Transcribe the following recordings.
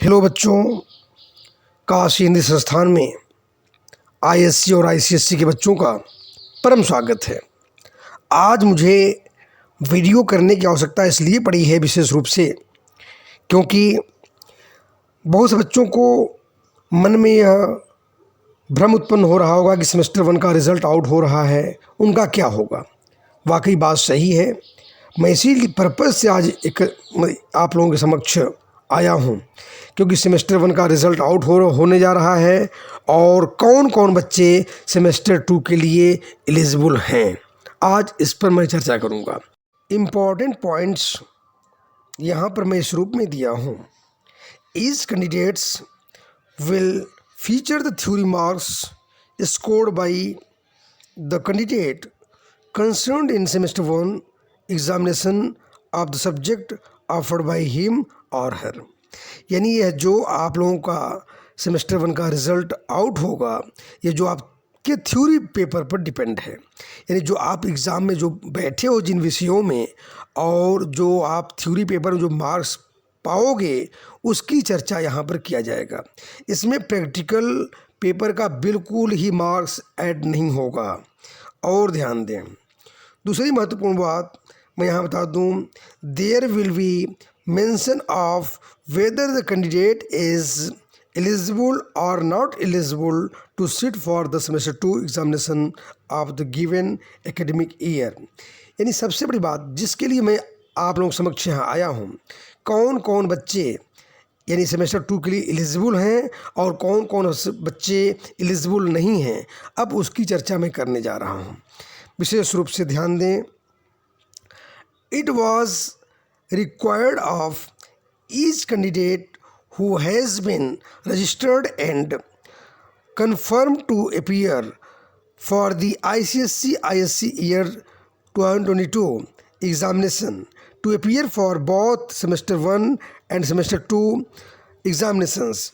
Hello बच्चों, काशी हिंदी संस्थान में आईएससी और आईसीएससी के बच्चों का परम स्वागत है। आज मुझे वीडियो करने की आवश्यकता इसलिए पड़ी है विशेष रूप से क्योंकि बहुत से बच्चों को मन में यह भ्रम उत्पन्न हो रहा होगा कि सेमेस्टर 1 का रिज़ल्ट आउट हो रहा है, उनका क्या होगा। वाकई बात सही है। मैं इसी पर्पज़ से आज आप लोगों के समक्ष आया हूँ क्योंकि सेमेस्टर 1 का रिज़ल्ट आउट होने जा रहा है और कौन कौन बच्चे सेमेस्टर 2 के लिए एलिजिबल हैं, आज इस पर मैं चर्चा करूँगा। इम्पॉर्टेंट पॉइंट्स यहाँ पर मैं इस रूप में दिया हूँ। Each candidates will feature the theory marks scored by the candidate concerned in semester 1 examination of the subject offered by him or her। यानी यह जो आप लोगों का सेमेस्टर 1 का रिज़ल्ट आउट होगा, ये जो आपके थ्योरी पेपर पर डिपेंड है। यानी जो आप एग्ज़ाम में जो बैठे हो जिन विषयों में और जो आप थ्योरी पेपर में जो मार्क्स पाओगे उसकी चर्चा यहाँ पर किया जाएगा। इसमें प्रैक्टिकल पेपर का बिल्कुल ही मार्क्स ऐड नहीं होगा। और ध्यान दें, दूसरी महत्वपूर्ण बात मैं यहाँ बता दूँ, there will be mention of whether the candidate is eligible or not eligible to sit for the semester 2 examination of the given academic year. यानी सबसे बड़ी बात जिसके लिए मैं आप लोगों के समक्ष यहाँ आया हूँ, कौन कौन बच्चे यानी सेमेस्टर 2 के लिए एलिजिबल हैं और कौन कौन बच्चे एलिजिबल नहीं हैं, अब उसकी चर्चा मैं करने जा रहा हूँ। विशेष रूप से ध्यान दें, it was required of each candidate who has been registered and confirmed to appear for the ICSE year 2022 examination to appear for both semester 1 and semester 2 examinations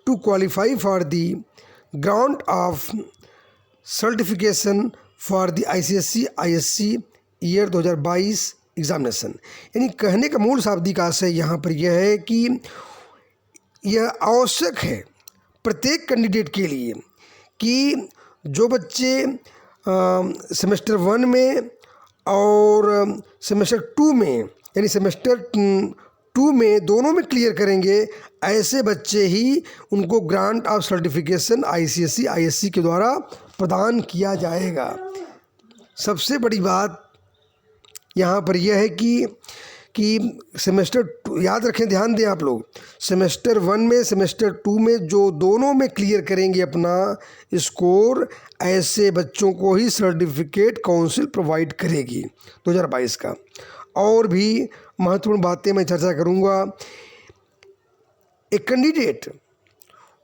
to qualify for the grant of certification for the ICSE year 2022 examination. यानी कहने का मूल शाब्दिक आशय यहाँ पर यह है कि यह आवश्यक है प्रत्येक कैंडिडेट के लिए कि जो बच्चे सेमेस्टर 1 में और सेमेस्टर 2 में यानी सेमेस्टर 2 में दोनों में क्लियर करेंगे, ऐसे बच्चे ही उनको ग्रांट ऑफ सर्टिफिकेशन ICSE के द्वारा प्रदान किया जाएगा। सबसे बड़ी बात यहाँ पर यह है कि सेमेस्टर 2 याद रखें, ध्यान दें आप लोग, सेमेस्टर 1 में सेमेस्टर 2 में जो दोनों में क्लियर करेंगे अपना स्कोर, ऐसे बच्चों को ही सर्टिफिकेट काउंसिल प्रोवाइड करेगी 2022 का। और भी महत्वपूर्ण बातें मैं चर्चा करूँगा। A candidate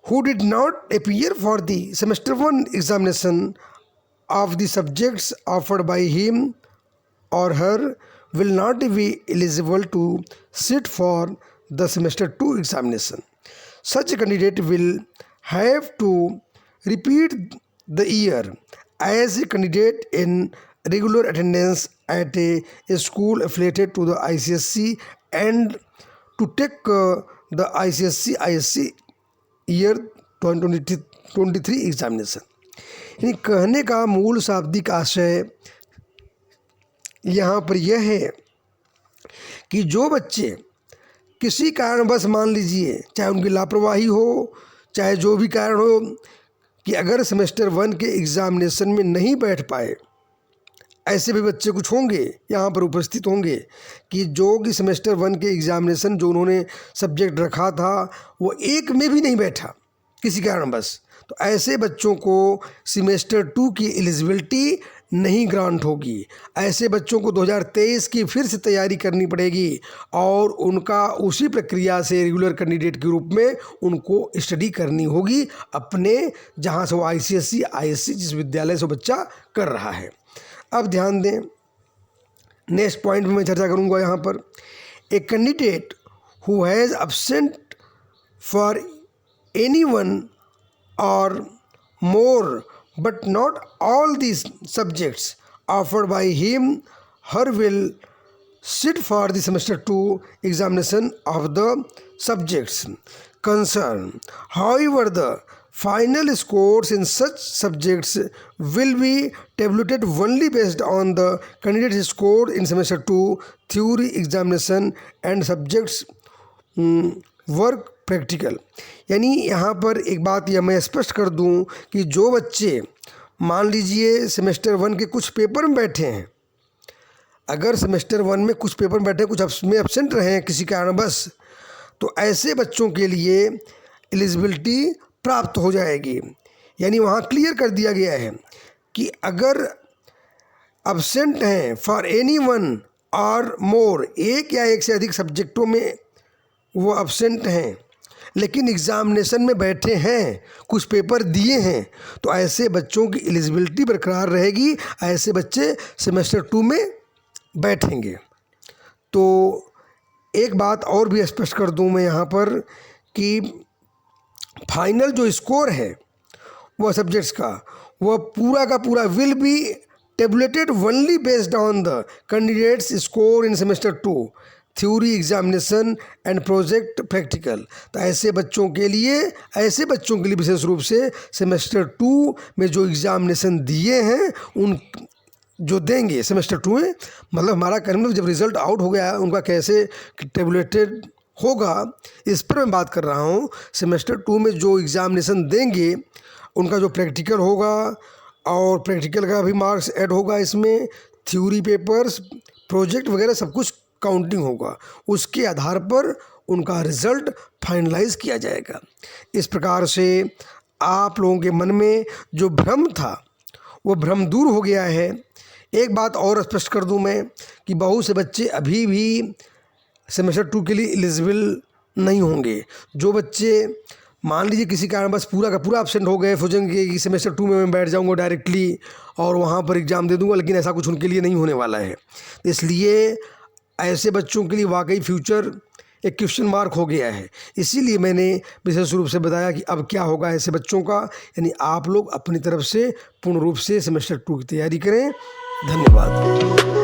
who did not appear for the semester 1 examination of the subjects offered by him or her will not be eligible to sit for the semester 2 examination. Such a candidate will have to repeat the year as a candidate in regular attendance at a school affiliated to the ICSE and to take the ICSE year 2023 examination। यानी कहने का मूल शाब्दिक आशय यहाँ पर यह है कि जो बच्चे किसी कारणवश, मान लीजिए चाहे उनकी लापरवाही हो चाहे जो भी कारण हो, कि अगर सेमेस्टर 1 के एग्ज़ामिनेशन में नहीं बैठ पाए, ऐसे भी बच्चे कुछ होंगे यहाँ पर उपस्थित होंगे कि जो कि सेमेस्टर 1 के एग्ज़ामिनेशन जो उन्होंने सब्जेक्ट रखा था वो एक में भी नहीं बैठा किसी कारणवश, तो ऐसे बच्चों को सेमेस्टर 2 की एलिजिबिलिटी नहीं ग्रांट होगी। ऐसे बच्चों को 2023 की फिर से तैयारी करनी पड़ेगी और उनका उसी प्रक्रिया से रेगुलर कैंडिडेट के रूप में उनको स्टडी करनी होगी अपने जहाँ से वो ICSE जिस विद्यालय से बच्चा कर रहा है। अब ध्यान दें, नेक्स्ट पॉइंट में मैं चर्चा करूँगा यहाँ पर। A candidate who has absent for anyone or more but not all these subjects offered by him her will sit for the semester 2 examination of the subjects concerned. However, the final scores in such subjects will be tabulated only based on the candidate's score in semester 2 theory examination and subjects work practical. यानी यहाँ पर एक बात यह मैं स्पष्ट कर दूँ कि जो बच्चे मान लीजिए सेमेस्टर 1 के कुछ पेपर में बैठे हैं, अगर सेमेस्टर 1 में कुछ पेपर में बैठे कुछ में एब्सेंट रहे हैं किसी कारणवश, तो ऐसे बच्चों के लिए एलिजिबिलिटी प्राप्त हो जाएगी। यानी वहाँ क्लियर कर दिया गया है कि अगर एब्सेंट हैं फॉर एनी वन और मोर, एक या एक से अधिक सब्जेक्टों में वो एब्सेंट हैं लेकिन एग्ज़ामिनेशन में बैठे हैं, कुछ पेपर दिए हैं, तो ऐसे बच्चों की एलिजिबिलिटी बरकरार रहेगी, ऐसे बच्चे सेमेस्टर 2 में बैठेंगे। तो एक बात और भी स्पष्ट कर दूं मैं यहाँ पर कि फाइनल जो स्कोर है वह सब्जेक्ट्स का, वह पूरा का पूरा will be tabulated only based on the candidates score in semester 2 theory examination and project practical. तो ऐसे बच्चों के लिए विशेष रूप से सेमेस्टर 2 में जो एग्ज़ामिनेशन दिए हैं उन जो देंगे सेमेस्टर 2 में, मतलब हमारा कहने जब रिज़ल्ट आउट हो गया उनका कैसे टेबुलेटेड होगा इस पर मैं बात कर रहा हूँ। सेमेस्टर 2 में जो एग्ज़ामिनेशन देंगे उनका जो प्रैक्टिकल होगा और प्रैक्टिकल का भी मार्क्स ऐड होगा, इसमें थ्योरी पेपर्स प्रोजेक्ट वगैरह सब कुछ काउंटिंग होगा, उसके आधार पर उनका रिज़ल्ट फाइनलाइज किया जाएगा। इस प्रकार से आप लोगों के मन में जो भ्रम था वो भ्रम दूर हो गया है। एक बात और स्पष्ट कर दूं मैं कि बहुत से बच्चे अभी भी सेमेस्टर 2 के लिए एलिजिबल नहीं होंगे। जो बच्चे मान लीजिए किसी कारण बस पूरा का पूरा एब्सेंट हो गए, सोचेंगे कि सेमेस्टर 2 में मैं बैठ जाऊंगा डायरेक्टली और वहाँ पर एग्ज़ाम दे दूंगा, लेकिन ऐसा कुछ उनके लिए नहीं होने वाला है। इसलिए ऐसे बच्चों के लिए वाकई फ्यूचर एक क्वेश्चन मार्क हो गया है। इसीलिए मैंने विशेष रूप से बताया कि अब क्या होगा ऐसे बच्चों का। यानी आप लोग अपनी तरफ से पूर्ण रूप से सेमेस्टर 2 की तैयारी करें। धन्यवाद।